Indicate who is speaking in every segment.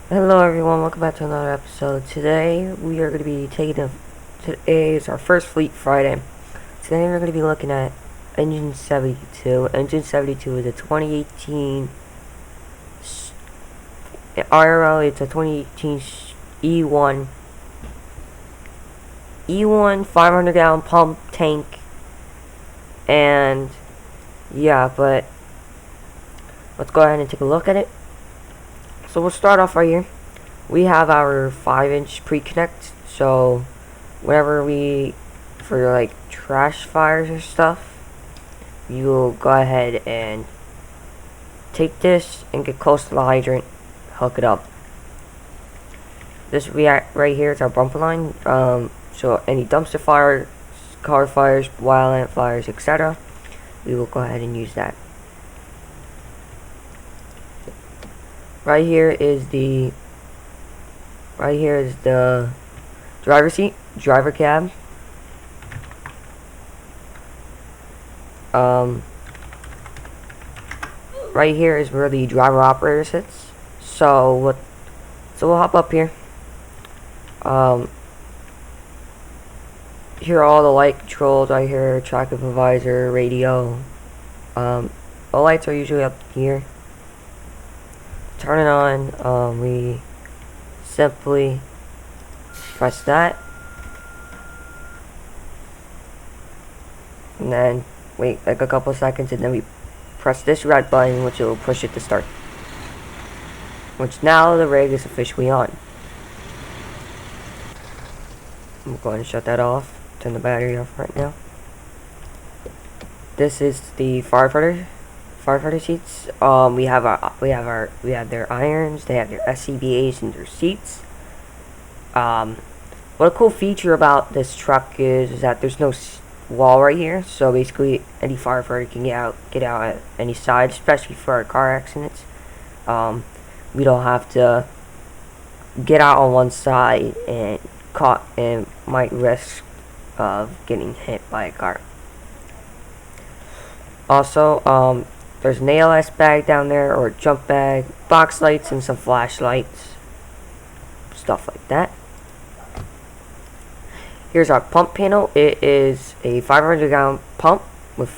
Speaker 1: Hello everyone, welcome back to another episode. Today we are going to be today is our first Fleet Friday. Today we're going to be looking at Engine 72. Engine 72 is a 2018 IRL, it's a 2018 E1 500 gallon pump tank. And yeah, but let's go ahead and take a look at it. So we'll start off right here. We have our 5-inch pre-connect, so whenever for like trash fires or stuff, you'll go ahead and take this and get close to the hydrant, hook it up. This right here is our bumper line, so any dumpster fires, car fires, wildland fires, etc., we will go ahead and use that. Right here is the driver seat, driver cab. Right here is where the driver operator sits. So we'll hop up here. Here are all the light controls right here, track supervisor, radio. The lights are usually up here. Turn it on, we simply press that, and then wait like a couple seconds, and then we press this red button, which will push it to start, which now the rig is officially on. I'm going to shut that off, turn the battery off right now. This is the firefighter seats. We have their irons, they have their SCBAs and their seats. What a cool feature about this truck is that there's no wall right here, so basically any firefighter can get out at any side, especially for our car accidents. We don't have to get out on one side and might risk of getting hit by a car. Also, there's an ALS bag down there, or a jump bag, box lights, and some flashlights, stuff like that. Here's our pump panel. It is a 500 gallon pump with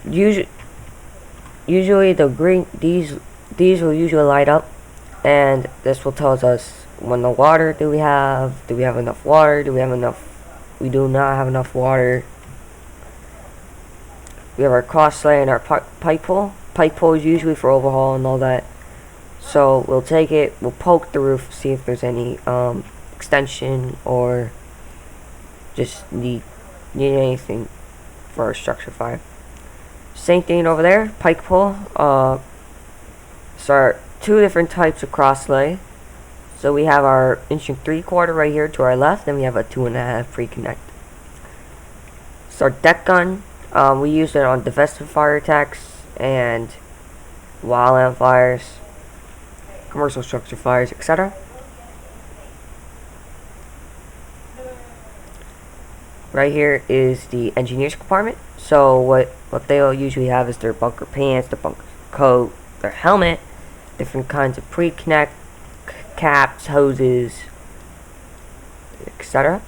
Speaker 1: usually the green, these will usually light up, and this will tell us when the water do we have enough water, we do not have enough water. We have our cross lay and our pipe pull. Pipe pull is usually for overhaul and all that. So we'll take it, we'll poke the roof, see if there's any extension or just need anything for our structure fire. Same thing over there, pike pull. So two different types of cross lay. So we have our 1 3/4 right here to our left, then we have a 2.5 pre-connect. So our deck gun, we use it on divestiture fire attacks and wildland fires, commercial structure fires, etc. Right here is the engineer's compartment. So what they'll usually have is their bunker pants, their bunker coat, their helmet, different kinds of pre-connect, caps, hoses, etc.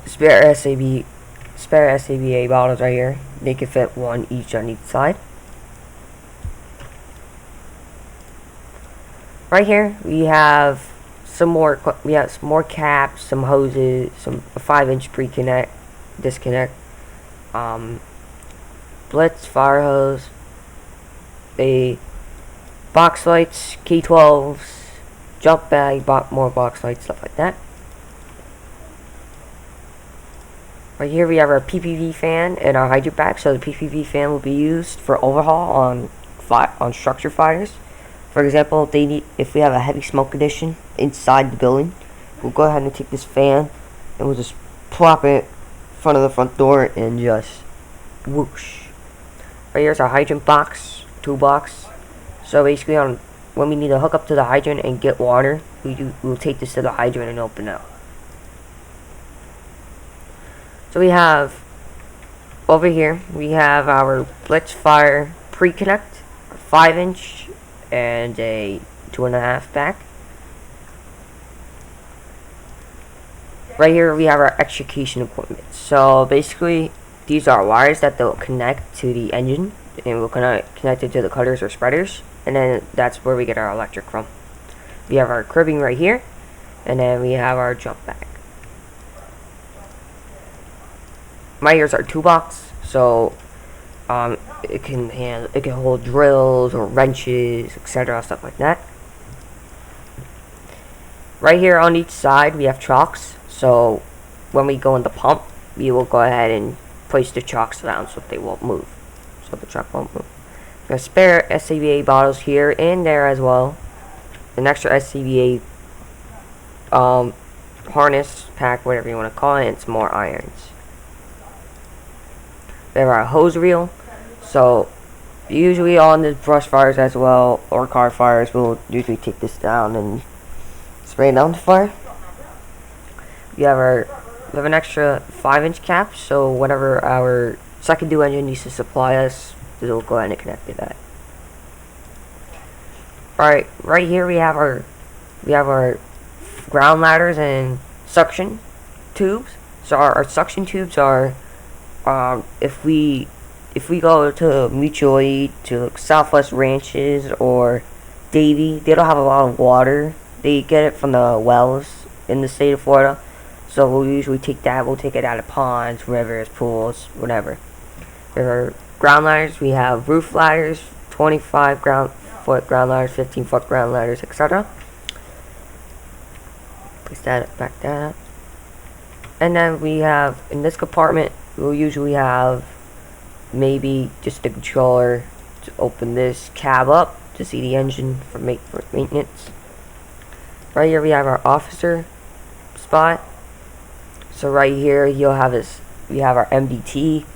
Speaker 1: Spare SCBA bottles right here. They can fit one each on each side. Right here we have some more caps, some hoses, a 5-inch pre-connect, disconnect, blitz fire hose, a box lights, K12s, jump bag, more box lights, stuff like that. Right here we have our PPV fan and our hydrant back. So the PPV fan will be used for overhaul on structure fires. For example, if we have a heavy smoke condition inside the building, we'll go ahead and take this fan and we'll just plop it in front of the front door and just whoosh. Right here's our hydrant box, toolbox. So basically, when we need to hook up to the hydrant and get water, we'll take this to the hydrant and open it up. So we have over here we have our Blitzfire Pre-Connect, 5-inch and a 2.5 back. Right here we have our extrication equipment. So basically these are wires that they'll connect to the engine, and we'll connect it to the cutters or spreaders, and then that's where we get our electric from. We have our cribbing right here, and then we have our jump back. Right here's our toolbox, so it can hold drills or wrenches, etc., stuff like that. Right here on each side we have chocks, so when we go in the pump, we will go ahead and place the chocks down so they won't move, so the truck won't move. We have spare SCBA bottles here and there as well, an extra SCBA harness pack, whatever you want to call it, and some more irons. We have our hose reel, so usually on the brush fires as well, or car fires, we'll usually take this down and spray it down the fire. We have an extra 5-inch cap, so whenever our second due engine needs to supply us, we'll go ahead and connect to that. Alright, right here we have our ground ladders and suction tubes. So our suction tubes are if we go to Mutual Aid, to Southwest Ranches or Davie, they don't have a lot of water. They get it from the wells in the state of Florida. So we'll usually take that. We'll take it out of ponds, rivers, pools, whatever. There are ground ladders. We have roof ladders, 25-foot ground ladders, 15-foot ground ladders, etc. Place that back that up. And then we have, in this compartment, we'll usually have maybe just the controller to open this cab up to see the engine for maintenance. Right here we have our officer spot. So right here you'll have we have our MDT,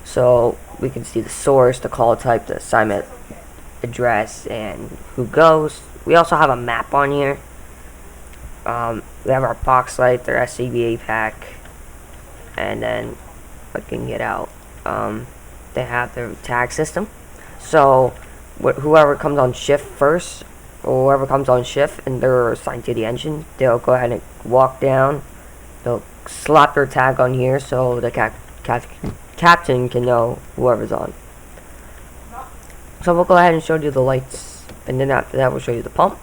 Speaker 1: so we can see the source, the call type, the assignment address, and who goes. We also have a map on here. We have our box light, their SCBA pack, and then I can get out. They have their tag system. So whoever comes on shift first, or whoever comes on shift and they're assigned to the engine, they'll go ahead and walk down. They'll slap their tag on here so the captain can know whoever's on. So we'll go ahead and show you the lights, and then after that we'll show you the pump.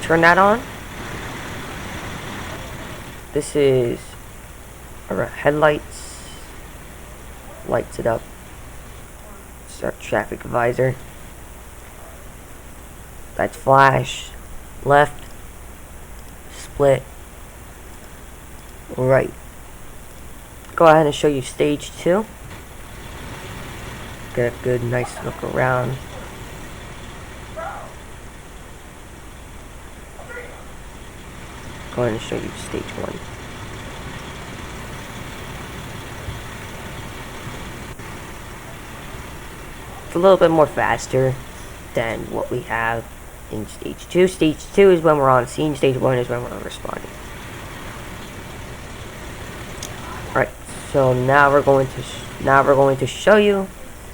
Speaker 1: Turn that on. This is our headlights. Lights it up. It's our traffic visor. Lights flash. Left. Split. Right. Go ahead and show you stage 2. Get a good nice look around. Go ahead and show you stage 1. It's a little bit more faster than what we have in stage 2. Stage 2 is when we're on scene. Stage 1 is when we're responding. Alright, so now we're going to show you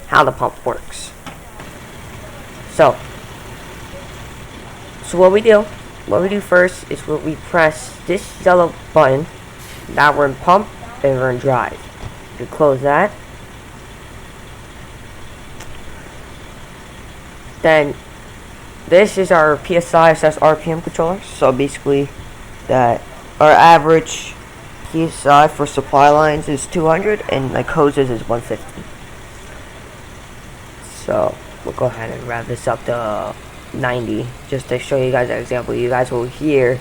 Speaker 1: how the pump works. So what we do first is we press this yellow button. Now we're in pump and we're in drive. You close that. Then this is our PSI / RPM controller. So basically that our average PSI for supply lines is 200 and like hoses is 150. So we'll go ahead and rev this up to 90 just to show you guys an example. You guys will hear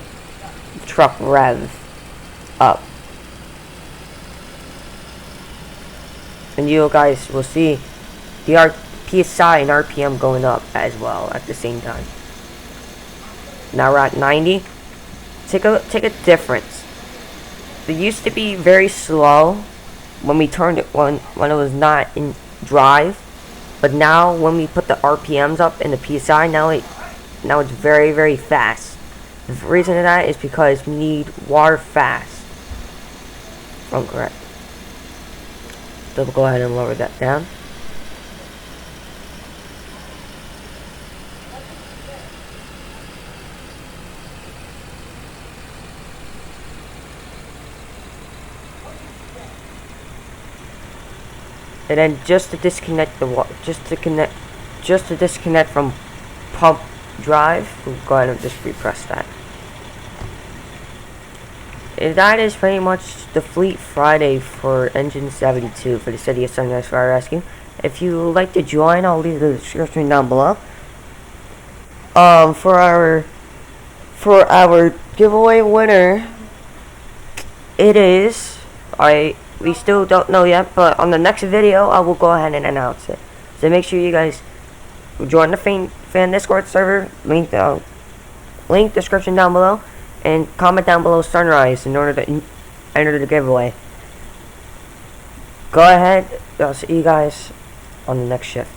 Speaker 1: the truck rev up, and you guys will see the PSI and RPM going up as well at the same time. Now we're at 90. Take a difference. It used to be very slow when we turned it when it was not in drive, but now when we put the RPMs up and the PSI, now it's very, very fast. The reason of that is because we need water fast. from correct. So we'll go ahead and lower that down. And then just to disconnect the just to disconnect from pump drive, we'll go ahead and just repress that. And that is pretty much the Fleet Friday for Engine 72 for the City of Sunrise Fire Rescue. If you would like to join, I'll leave the description down below. For our giveaway winner, it is we still don't know yet, but on the next video I will go ahead and announce it. So make sure you guys join the fan Discord server. Link description down below, and comment down below Sunrise in order to enter the giveaway. Go ahead. I'll see you guys on the next shift.